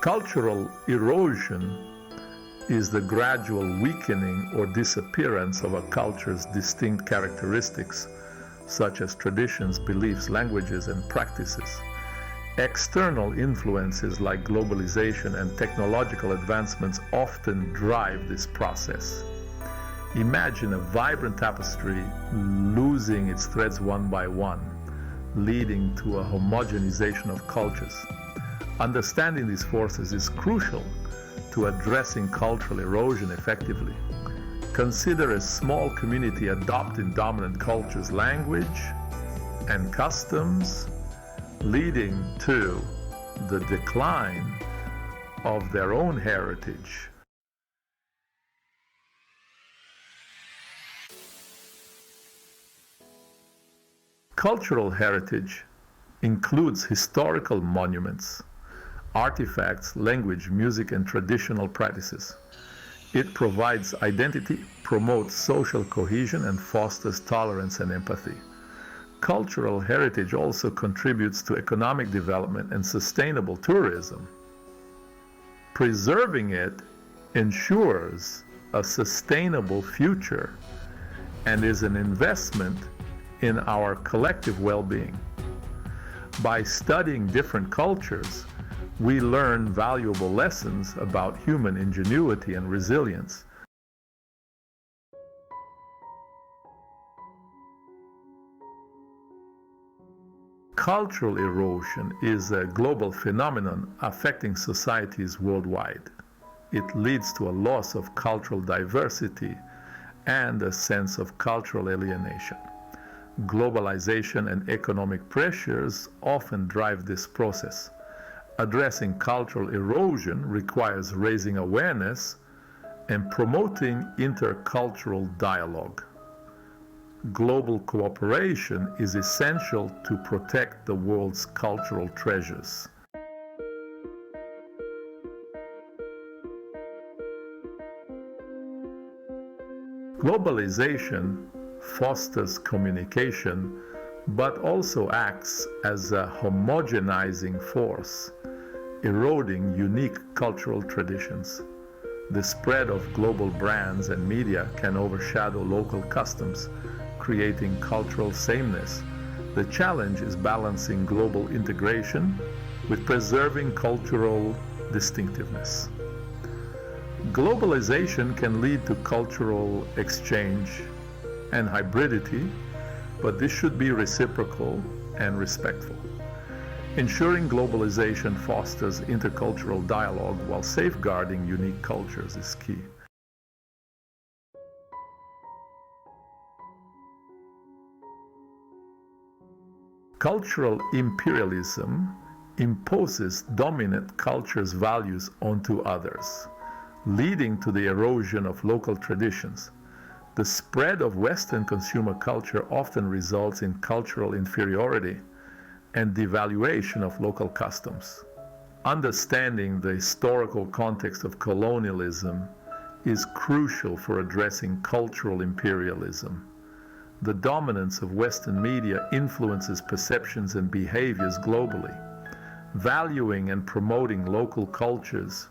Cultural erosion is the gradual weakening or disappearance of a culture's distinct characteristics, such as traditions, beliefs, languages, and practices. External influences like globalization and technological advancements often drive this process. Imagine a vibrant tapestry losing its threads one by one, leading to a homogenization of cultures. Understanding these forces is crucial to addressing cultural erosion effectively. Consider a small community adopting dominant culture's language and customs, leading to the decline of their own heritage. Cultural heritage includes historical monuments, artifacts, language, music, and traditional practices. It provides identity, promotes social cohesion, and fosters tolerance and empathy. Cultural heritage also contributes to economic development and sustainable tourism. Preserving it ensures a sustainable future and is an investment in our collective well-being. By studying different cultures, we learn valuable lessons about human ingenuity and resilience. Cultural erosion is a global phenomenon affecting societies worldwide. It leads to a loss of cultural diversity and a sense of cultural alienation. Globalization and economic pressures often drive this process. Addressing cultural erosion requires raising awareness and promoting intercultural dialogue. Global cooperation is essential to protect the world's cultural treasures. Globalization fosters communication, but also acts as a homogenizing force, eroding unique cultural traditions. The spread of global brands and media can overshadow local customs, creating cultural sameness. The challenge is balancing global integration with preserving cultural distinctiveness. Globalization can lead to cultural exchange and hybridity, but this should be reciprocal and respectful. Ensuring globalization fosters intercultural dialogue while safeguarding unique cultures is key. Cultural imperialism imposes dominant cultures' values onto others, leading to the erosion of local traditions. The spread of Western consumer culture often results in cultural inferiority and devaluation of local customs. Understanding the historical context of colonialism is crucial for addressing cultural imperialism. The dominance of Western media influences perceptions and behaviors globally. Valuing and promoting local cultures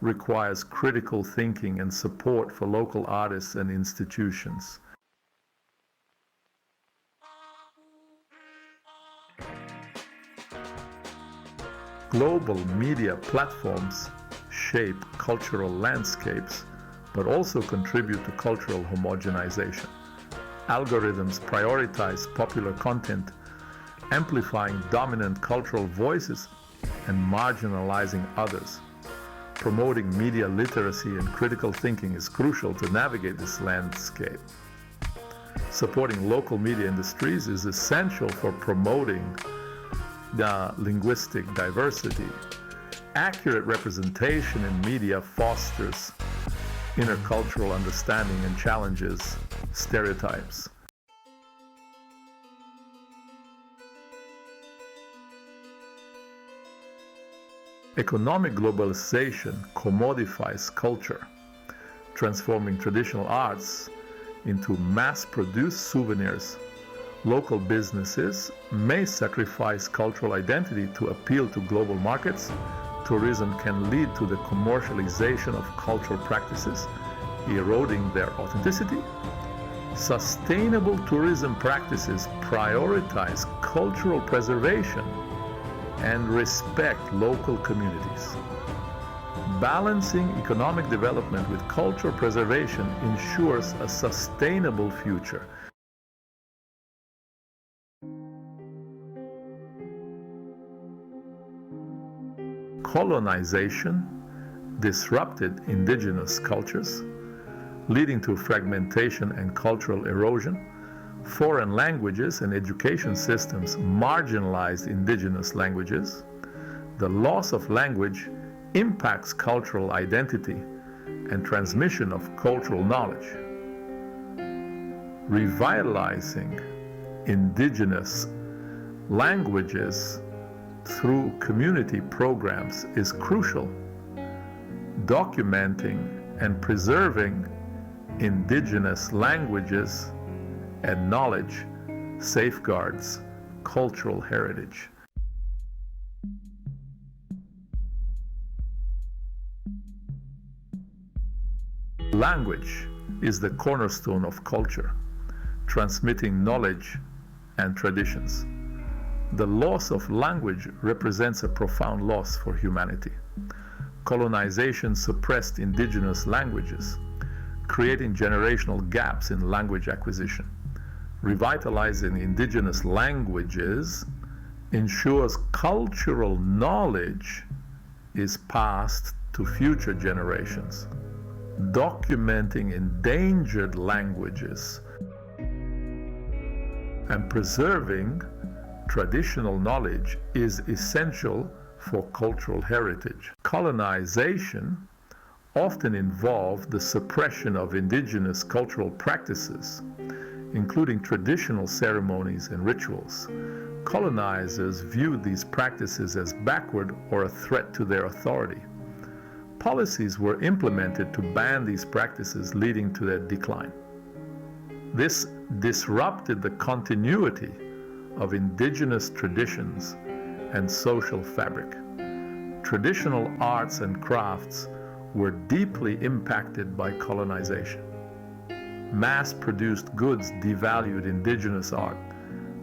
requires critical thinking and support for local artists and institutions. Global media platforms shape cultural landscapes, but also contribute to cultural homogenization. Algorithms prioritize popular content, amplifying dominant cultural voices and marginalizing others. Promoting media literacy and critical thinking is crucial to navigate this landscape. Supporting local media industries is essential for promoting the linguistic diversity. Accurate representation in media fosters intercultural understanding and challenges stereotypes. Economic globalization commodifies culture, transforming traditional arts into mass-produced souvenirs. Local businesses may sacrifice cultural identity to appeal to global markets, tourism can lead to the commercialization of cultural practices, eroding their authenticity. Sustainable tourism practices prioritize cultural preservation and respect local communities. Balancing economic development with cultural preservation ensures a sustainable future. Colonization disrupted indigenous cultures, leading to fragmentation and cultural erosion. Foreign languages and education systems marginalized indigenous languages. The loss of language impacts cultural identity and transmission of cultural knowledge. Revitalizing indigenous languages through community programs is crucial. Documenting and preserving indigenous languages and knowledge safeguards cultural heritage. Language is the cornerstone of culture, transmitting knowledge and traditions. The loss of language represents a profound loss for humanity. Colonization suppressed indigenous languages, creating generational gaps in language acquisition. Revitalizing indigenous languages ensures cultural knowledge is passed to future generations. Documenting endangered languages and preserving traditional knowledge is essential for cultural heritage. Colonization often involved the suppression of indigenous cultural practices, including traditional ceremonies and rituals. Colonizers viewed these practices as backward or a threat to their authority. Policies were implemented to ban these practices, leading to their decline. This disrupted the continuity of indigenous traditions and social fabric. Traditional arts and crafts were deeply impacted by colonization. Mass-produced goods devalued indigenous art,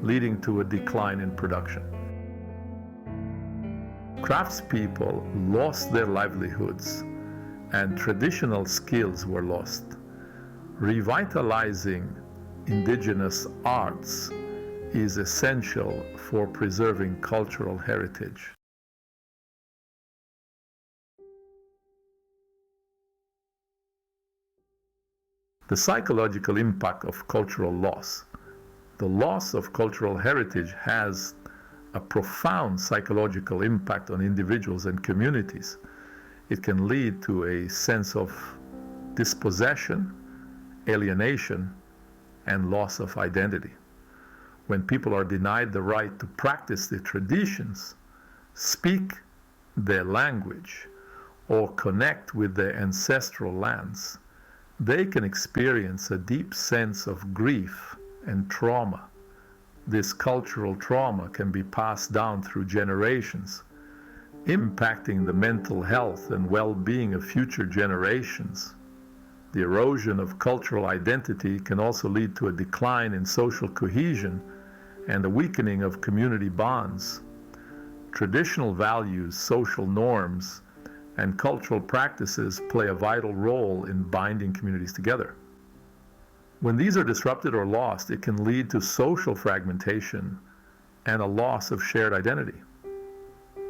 leading to a decline in production. Craftspeople lost their livelihoods, and traditional skills were lost. Revitalizing indigenous arts is essential for preserving cultural heritage. The psychological impact of cultural loss. The loss of cultural heritage has a profound psychological impact on individuals and communities. It can lead to a sense of dispossession, alienation, and loss of identity. When people are denied the right to practice their traditions, speak their language, or connect with their ancestral lands, they can experience a deep sense of grief and trauma. This cultural trauma can be passed down through generations, impacting the mental health and well-being of future generations. The erosion of cultural identity can also lead to a decline in social cohesion and a weakening of community bonds. Traditional values, social norms, and cultural practices play a vital role in binding communities together. When these are disrupted or lost, it can lead to social fragmentation and a loss of shared identity.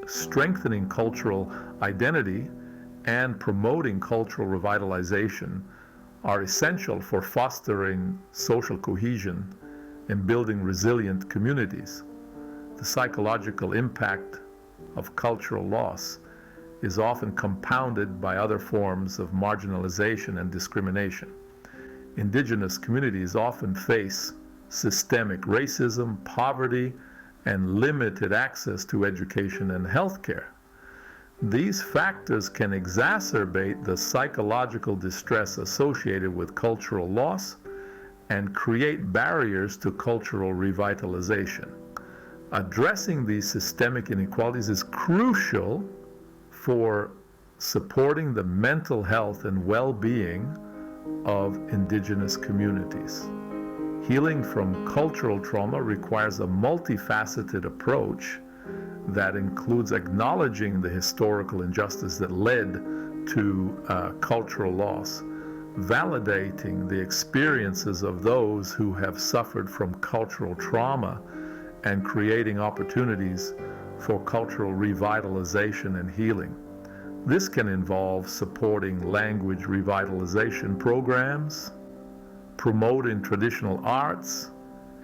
Strengthening cultural identity and promoting cultural revitalization are essential for fostering social cohesion and building resilient communities. The psychological impact of cultural loss is often compounded by other forms of marginalization and discrimination. Indigenous communities often face systemic racism, poverty, and limited access to education and healthcare. These factors can exacerbate the psychological distress associated with cultural loss and create barriers to cultural revitalization. Addressing these systemic inequalities is crucial for supporting the mental health and well-being of Indigenous communities. Healing from cultural trauma requires a multifaceted approach that includes acknowledging the historical injustice that led to cultural loss, validating the experiences of those who have suffered from cultural trauma, and creating opportunities for cultural revitalization and healing. This can involve supporting language revitalization programs, promoting traditional arts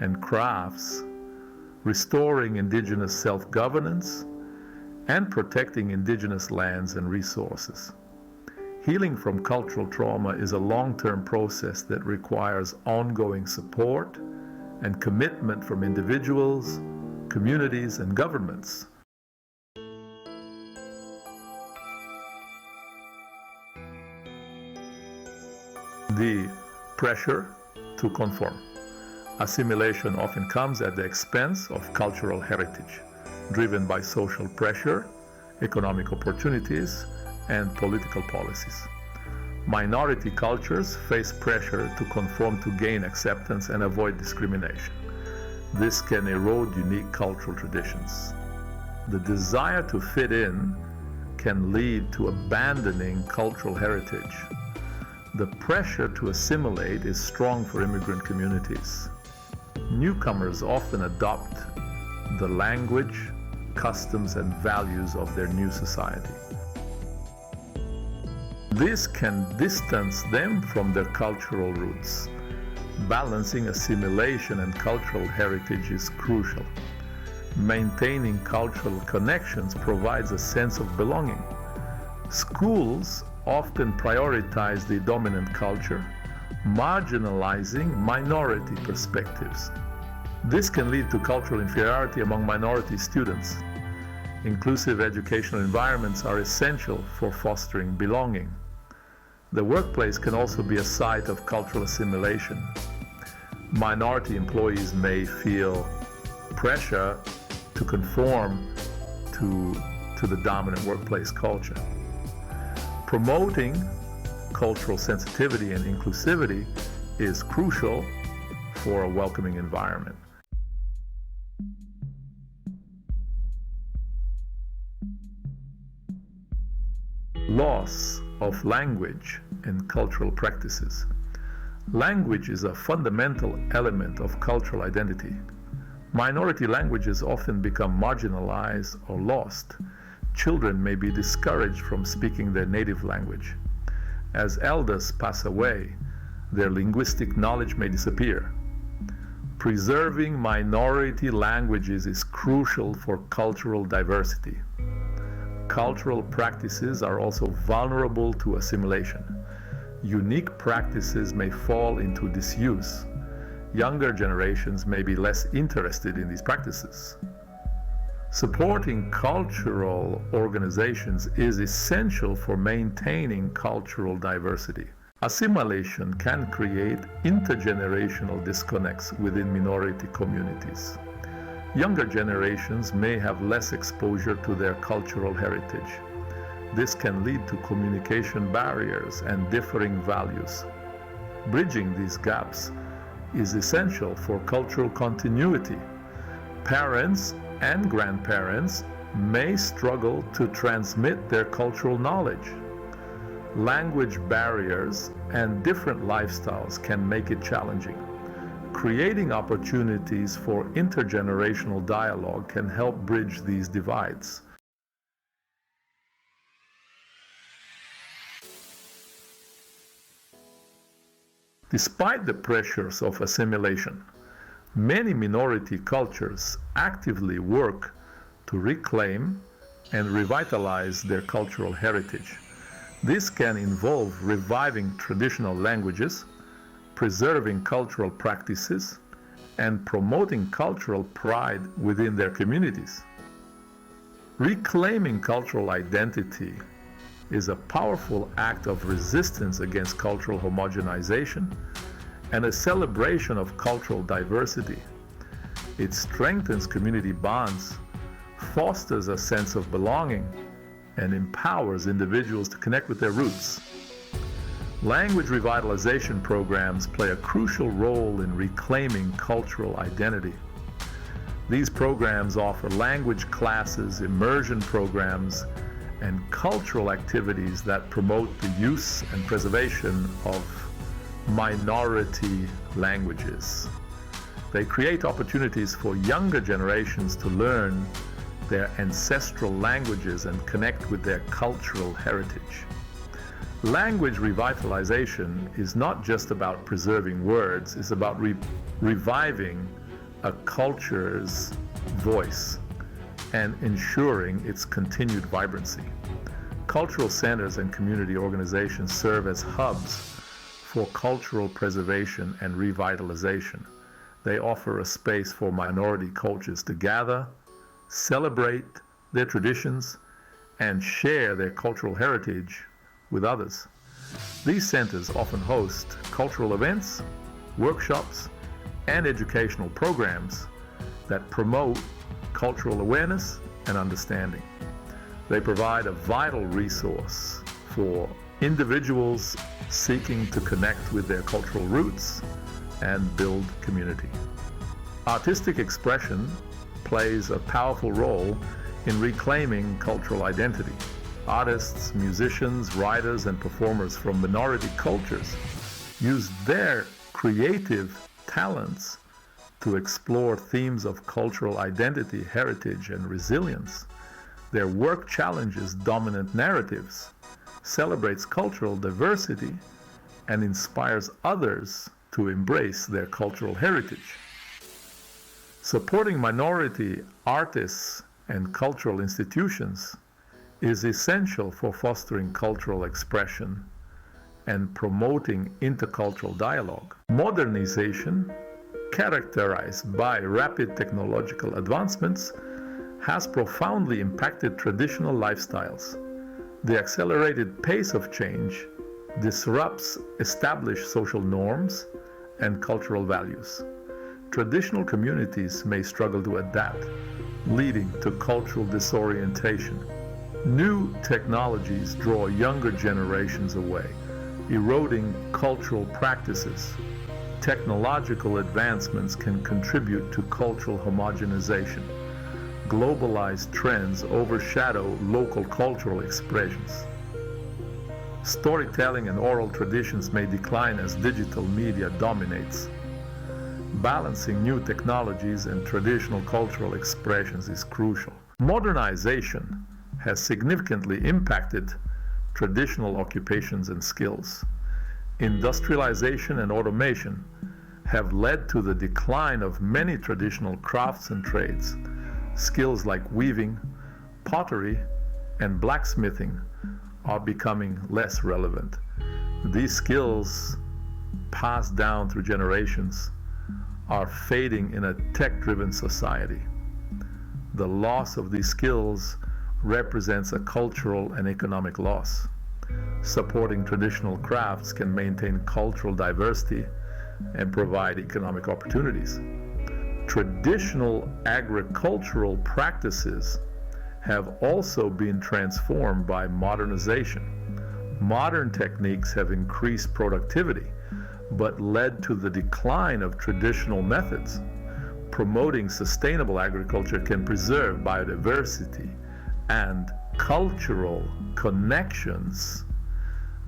and crafts, restoring Indigenous self-governance, and protecting Indigenous lands and resources. Healing from cultural trauma is a long-term process that requires ongoing support and commitment from individuals, communities, and governments. The pressure to conform. Assimilation often comes at the expense of cultural heritage, driven by social pressure, economic opportunities, and political policies. Minority cultures face pressure to conform to gain acceptance and avoid discrimination. This can erode unique cultural traditions. The desire to fit in can lead to abandoning cultural heritage. The pressure to assimilate is strong for immigrant communities. Newcomers often adopt the language, customs, and values of their new society. This can distance them from their cultural roots. Balancing assimilation and cultural heritage is crucial. Maintaining cultural connections provides a sense of belonging. Schools often prioritize the dominant culture, marginalizing minority perspectives. This can lead to cultural inferiority among minority students. Inclusive educational environments are essential for fostering belonging. The workplace can also be a site of cultural assimilation. Minority employees may feel pressure to conform to the dominant workplace culture. Promoting cultural sensitivity and inclusivity is crucial for a welcoming environment. Loss of language and cultural practices. Language is a fundamental element of cultural identity. Minority languages often become marginalized or lost. Children may be discouraged from speaking their native language. As elders pass away, their linguistic knowledge may disappear. Preserving minority languages is crucial for cultural diversity. Cultural practices are also vulnerable to assimilation. Unique practices may fall into disuse. Younger generations may be less interested in these practices. Supporting cultural organizations is essential for maintaining cultural diversity. Assimilation can create intergenerational disconnects within minority communities. Younger generations may have less exposure to their cultural heritage. This can lead to communication barriers and differing values. Bridging these gaps is essential for cultural continuity. Parents and grandparents may struggle to transmit their cultural knowledge. Language barriers and different lifestyles can make it challenging. Creating opportunities for intergenerational dialogue can help bridge these divides. Despite the pressures of assimilation, many minority cultures actively work to reclaim and revitalize their cultural heritage. This can involve reviving traditional languages, preserving cultural practices, and promoting cultural pride within their communities. Reclaiming cultural identity is a powerful act of resistance against cultural homogenization and a celebration of cultural diversity. It strengthens community bonds, fosters a sense of belonging, and empowers individuals to connect with their roots. Language revitalization programs play a crucial role in reclaiming cultural identity. These programs offer language classes, immersion programs, and cultural activities that promote the use and preservation of minority languages. They create opportunities for younger generations to learn their ancestral languages and connect with their cultural heritage. Language revitalization is not just about preserving words, it's about reviving a culture's voice and ensuring its continued vibrancy. Cultural centers and community organizations serve as hubs for cultural preservation and revitalization. They offer a space for minority cultures to gather, celebrate their traditions, and share their cultural heritage with others. These centers often host cultural events, workshops, and educational programs that promote cultural awareness and understanding. They provide a vital resource for individuals seeking to connect with their cultural roots and build community. Artistic expression plays a powerful role in reclaiming cultural identity. Artists, musicians, writers, and performers from minority cultures use their creative talents to explore themes of cultural identity, heritage, and resilience. Their work challenges dominant narratives, celebrates cultural diversity, and inspires others to embrace their cultural heritage. Supporting minority artists and cultural institutions is essential for fostering cultural expression and promoting intercultural dialogue. Modernization, characterized by rapid technological advancements, has profoundly impacted traditional lifestyles. The accelerated pace of change disrupts established social norms and cultural values. Traditional communities may struggle to adapt, leading to cultural disorientation. New technologies draw younger generations away, eroding cultural practices. Technological advancements can contribute to cultural homogenization. Globalized trends overshadow local cultural expressions. Storytelling and oral traditions may decline as digital media dominates. Balancing new technologies and traditional cultural expressions is crucial. Modernization has significantly impacted traditional occupations and skills. Industrialization and automation have led to the decline of many traditional crafts and trades. Skills like weaving, pottery, and blacksmithing are becoming less relevant. These skills, passed down through generations, are fading in a tech-driven society. The loss of these skills represents a cultural and economic loss. Supporting traditional crafts can maintain cultural diversity and provide economic opportunities. Traditional agricultural practices have also been transformed by modernization. Modern techniques have increased productivity, but led to the decline of traditional methods. Promoting sustainable agriculture can preserve biodiversity and cultural connections.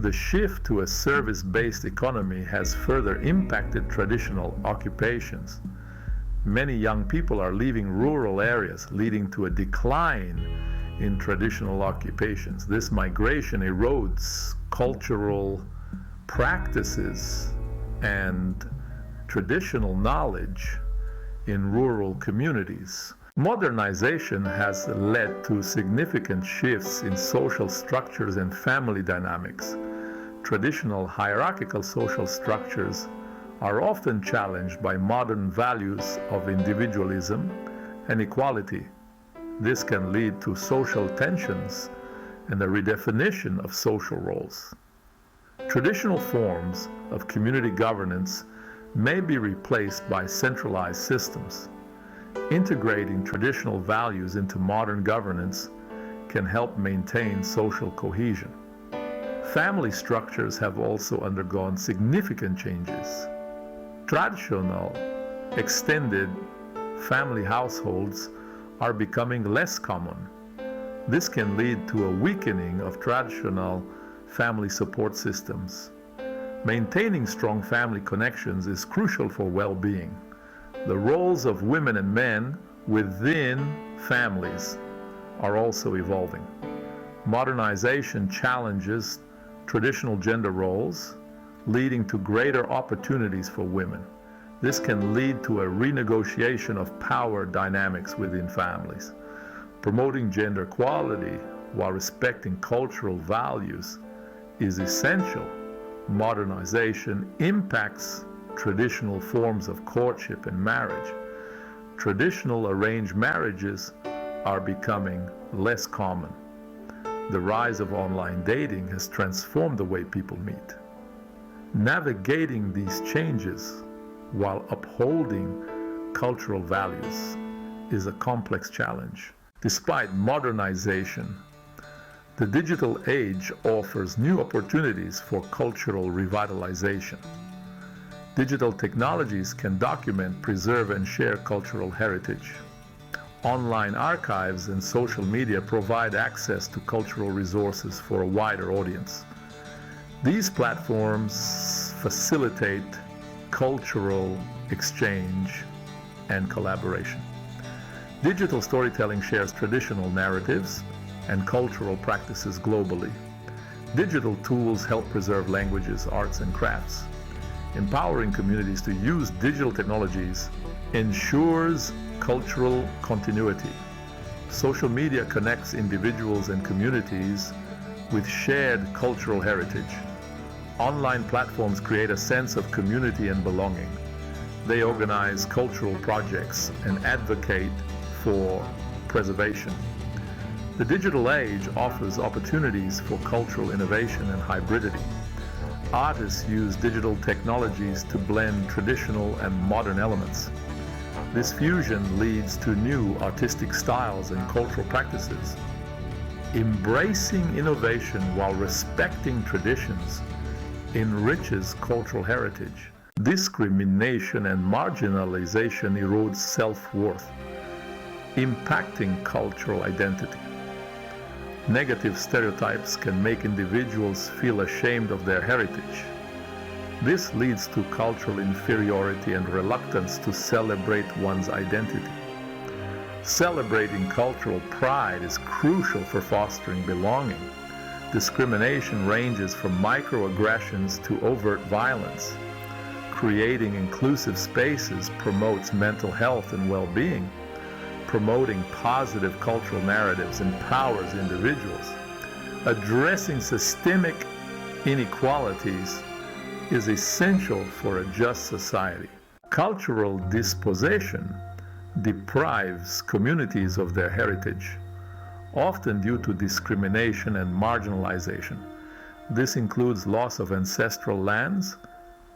The shift to a service-based economy has further impacted traditional occupations. Many young people are leaving rural areas, leading to a decline in traditional occupations. This migration erodes cultural practices and traditional knowledge in rural communities. Modernization has led to significant shifts in social structures and family dynamics. Traditional hierarchical social structures are often challenged by modern values of individualism and equality. This can lead to social tensions and the redefinition of social roles. Traditional forms of community governance may be replaced by centralized systems. Integrating traditional values into modern governance can help maintain social cohesion. Family structures have also undergone significant changes. Traditional, extended family households are becoming less common. This can lead to a weakening of traditional family support systems. Maintaining strong family connections is crucial for well-being. The roles of women and men within families are also evolving. Modernization challenges traditional gender roles, leading to greater opportunities for women. This can lead to a renegotiation of power dynamics within families. Promoting gender equality while respecting cultural values is essential. Modernization impacts traditional forms of courtship and marriage. Traditional arranged marriages are becoming less common. The rise of online dating has transformed the way people meet. Navigating these changes while upholding cultural values is a complex challenge. Despite modernization, the digital age offers new opportunities for cultural revitalization. Digital technologies can document, preserve, and share cultural heritage. Online archives and social media provide access to cultural resources for a wider audience. These platforms facilitate cultural exchange and collaboration. Digital storytelling shares traditional narratives and cultural practices globally. Digital tools help preserve languages, arts, and crafts. Empowering communities to use digital technologies ensures cultural continuity. Social media connects individuals and communities with shared cultural heritage. Online platforms create a sense of community and belonging. They organize cultural projects and advocate for preservation. The digital age offers opportunities for cultural innovation and hybridity. Artists use digital technologies to blend traditional and modern elements. This fusion leads to new artistic styles and cultural practices. Embracing innovation while respecting traditions enriches cultural heritage. Discrimination and marginalization erodes self-worth, impacting cultural identity. Negative stereotypes can make individuals feel ashamed of their heritage. This leads to cultural inferiority and reluctance to celebrate one's identity. Celebrating cultural pride is crucial for fostering belonging. Discrimination ranges from microaggressions to overt violence. Creating inclusive spaces promotes mental health and well-being. Promoting positive cultural narratives empowers individuals. Addressing systemic inequalities is essential for a just society. Cultural dispossession deprives communities of their heritage, often due to discrimination and marginalization. This includes loss of ancestral lands,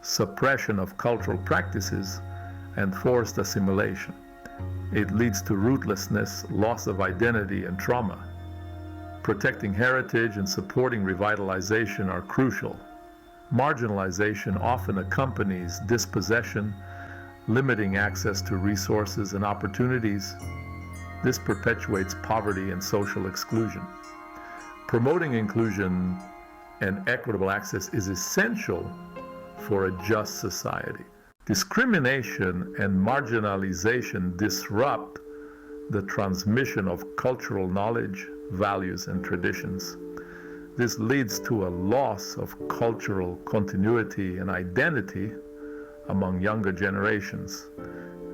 suppression of cultural practices, and forced assimilation. It leads to rootlessness, loss of identity, and trauma. Protecting heritage and supporting revitalization are crucial. Marginalization often accompanies dispossession, limiting access to resources and opportunities. This perpetuates poverty and social exclusion. Promoting inclusion and equitable access is essential for a just society. Discrimination and marginalization disrupt the transmission of cultural knowledge, values, and traditions. This leads to a loss of cultural continuity and identity among younger generations.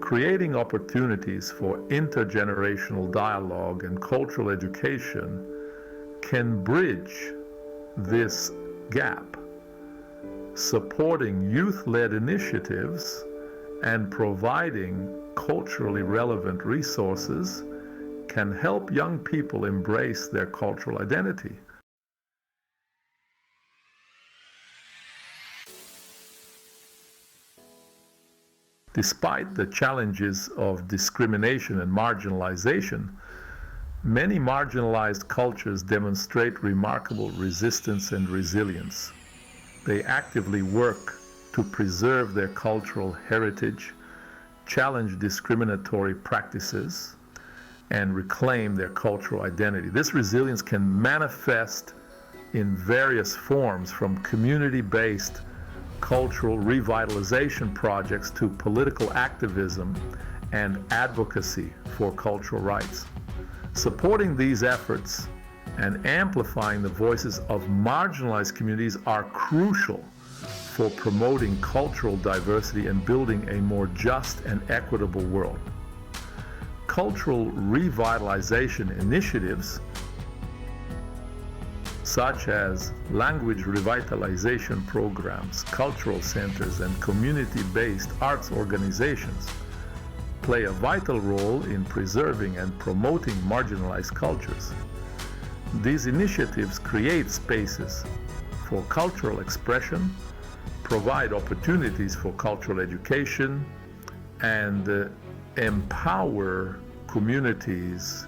Creating opportunities for intergenerational dialogue and cultural education can bridge this gap. Supporting youth-led initiatives and providing culturally relevant resources can help young people embrace their cultural identity. Despite the challenges of discrimination and marginalization, Many marginalized cultures demonstrate remarkable resistance and resilience. They actively work to preserve their cultural heritage, challenge discriminatory practices, and reclaim their cultural identity. This resilience can manifest in various forms, from community-based cultural revitalization projects to political activism and advocacy for cultural rights. Supporting these efforts and amplifying the voices of marginalized communities are crucial for promoting cultural diversity and building a more just and equitable world. Cultural revitalization initiatives such as language revitalization programs, cultural centers, and community-based arts organizations play a vital role in preserving and promoting marginalized cultures. These initiatives create spaces for cultural expression, provide opportunities for cultural education, and empower communities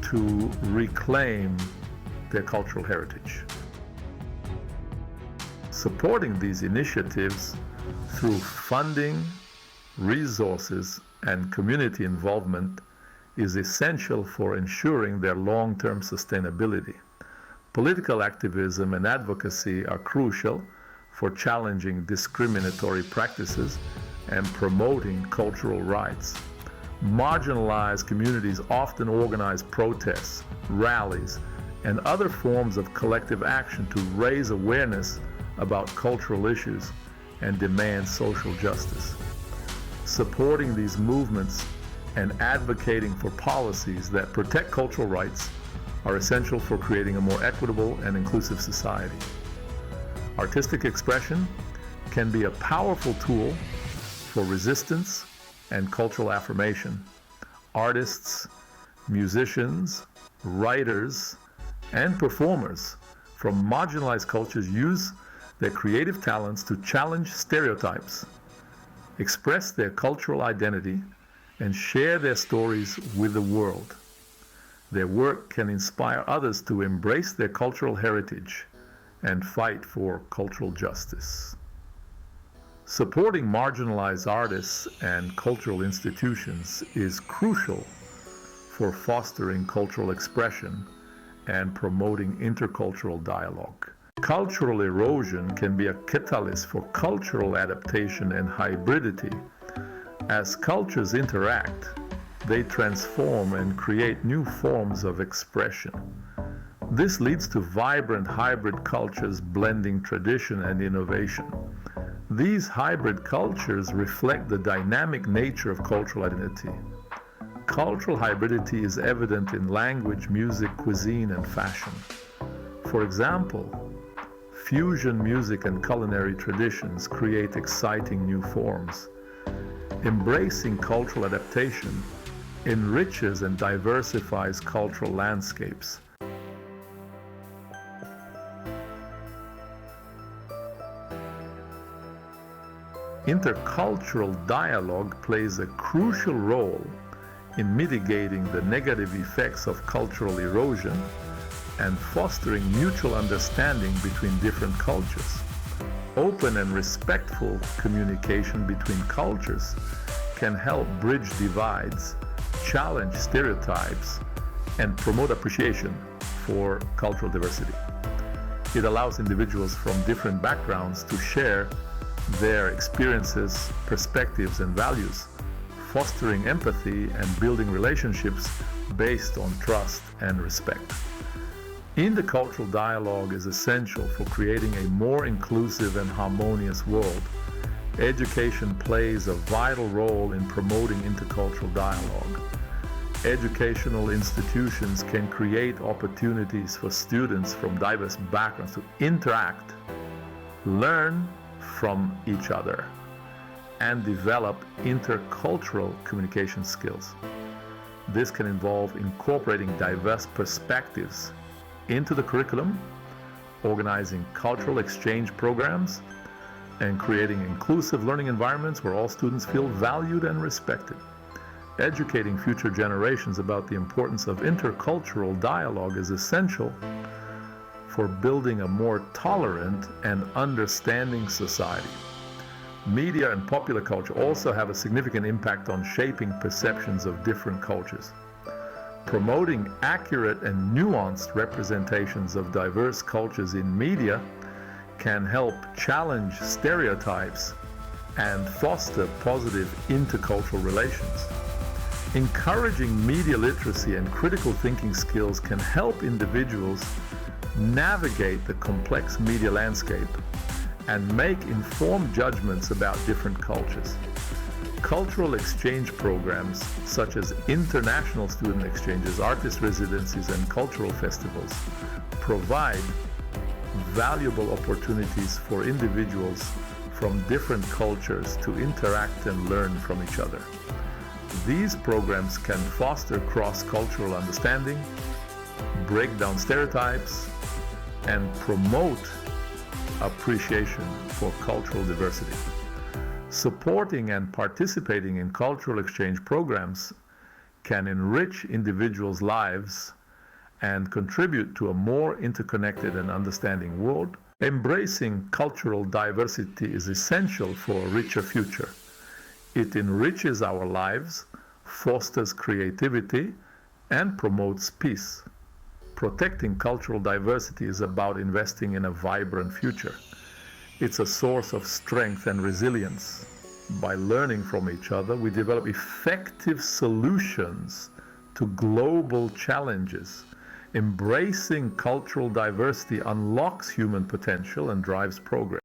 to reclaim their cultural heritage. Supporting these initiatives through funding, resources, and community involvement is essential for ensuring their long-term sustainability. Political activism and advocacy are crucial for challenging discriminatory practices and promoting cultural rights. Marginalized communities often organize protests, rallies, and other forms of collective action to raise awareness about cultural issues and demand social justice. Supporting these movements and advocating for policies that protect cultural rights are essential for creating a more equitable and inclusive society. Artistic expression can be a powerful tool for resistance and cultural affirmation. Artists, musicians, writers, and performers from marginalized cultures use their creative talents to challenge stereotypes, express their cultural identity, and share their stories with the world. Their work can inspire others to embrace their cultural heritage and fight for cultural justice. Supporting marginalized artists and cultural institutions is crucial for fostering cultural expression and promoting intercultural dialogue. Cultural erosion can be a catalyst for cultural adaptation and hybridity. As cultures interact, they transform and create new forms of expression. This leads to vibrant hybrid cultures blending tradition and innovation. These hybrid cultures reflect the dynamic nature of cultural identity. Cultural hybridity is evident in language, music, cuisine, and fashion. For example, fusion music and culinary traditions create exciting new forms. Embracing cultural adaptation enriches and diversifies cultural landscapes. Intercultural dialogue plays a crucial role in mitigating the negative effects of cultural erosion and fostering mutual understanding between different cultures. Open and respectful communication between cultures can help bridge divides, challenge stereotypes, and promote appreciation for cultural diversity. It allows individuals from different backgrounds to share their experiences, perspectives, and values, fostering empathy and building relationships based on trust and respect. Intercultural dialogue is essential for creating a more inclusive and harmonious world. Education plays a vital role in promoting intercultural dialogue. Educational institutions can create opportunities for students from diverse backgrounds to interact, learn from each other, and develop intercultural communication skills. This can involve incorporating diverse perspectives into the curriculum, organizing cultural exchange programs, and creating inclusive learning environments where all students feel valued and respected. Educating future generations about the importance of intercultural dialogue is essential for building a more tolerant and understanding society. Media and popular culture also have a significant impact on shaping perceptions of different cultures. Promoting accurate and nuanced representations of diverse cultures in media can help challenge stereotypes and foster positive intercultural relations. Encouraging media literacy and critical thinking skills can help individuals navigate the complex media landscape and make informed judgments about different cultures. Cultural exchange programs such as international student exchanges, artist residencies, and cultural festivals provide valuable opportunities for individuals from different cultures to interact and learn from each other. These programs can foster cross-cultural understanding, break down stereotypes, and promote appreciation for cultural diversity. Supporting and participating in cultural exchange programs can enrich individuals' lives and contribute to a more interconnected and understanding world. Embracing cultural diversity is essential for a richer future. It enriches our lives, fosters creativity, and promotes peace. Protecting cultural diversity is about investing in a vibrant future. It's a source of strength and resilience. By learning from each other, we develop effective solutions to global challenges. Embracing cultural diversity unlocks human potential and drives progress.